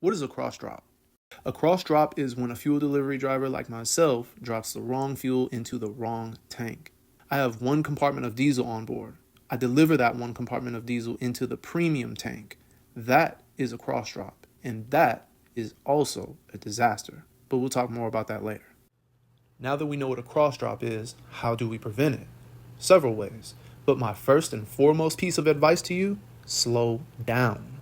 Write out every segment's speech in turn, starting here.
What is a cross drop? A cross drop is when a fuel delivery driver like myself drops the wrong fuel into the wrong tank. I have one compartment of diesel on board. I deliver that one compartment of diesel into the premium tank. That is a cross drop, and that is also a disaster. But we'll talk more about that later. Now that we know what a cross drop is, how do we prevent it? Several ways. But my first and foremost piece of advice to you, slow down.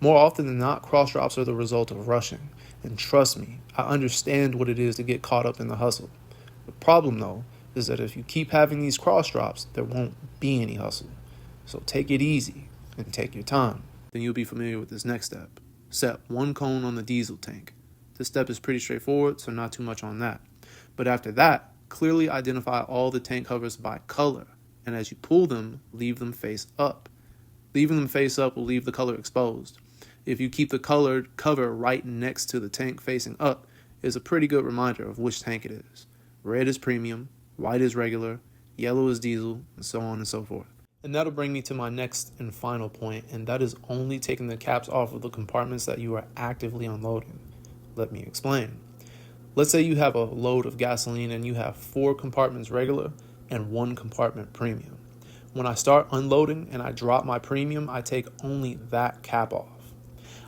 More often than not, cross drops are the result of rushing. And trust me, I understand what it is to get caught up in the hustle. The problem, though, is that if you keep having these cross drops, there won't be any hustle. So take it easy and take your time. Then you'll be familiar with this next step. Set one cone on the diesel tank. This step is pretty straightforward, so not too much on that. But after that, clearly identify all the tank covers by color. And as you pull them, leave them face up. Leaving them face up will leave the color exposed. If you keep the colored cover right next to the tank facing up, it's a pretty good reminder of which tank it is. Red is premium, white is regular, yellow is diesel, and so on and so forth. And that'll bring me to my next and final point, and that is only taking the caps off of the compartments that you are actively unloading. Let me explain. Let's say you have a load of gasoline and you have 4 compartments regular and 1 compartment premium. When I start unloading and I drop my premium, I take only that cap off.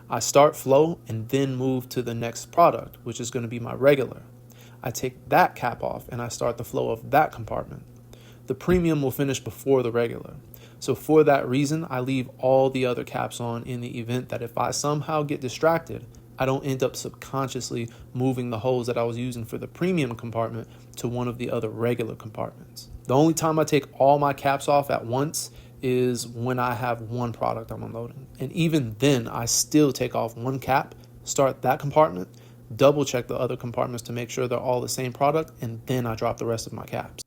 I start flow and then move to the next product, which is going to be my regular. I take that cap off and I start the flow of that compartment. The premium will finish before the regular. So for that reason, I leave all the other caps on in the event that if I somehow get distracted, I don't end up subconsciously moving the hose that I was using for the premium compartment to one of the other regular compartments. The only time I take all my caps off at once is when I have one product I'm unloading. And even then, I still take off one cap, start that compartment, double check the other compartments to make sure they're all the same product, and then I drop the rest of my caps.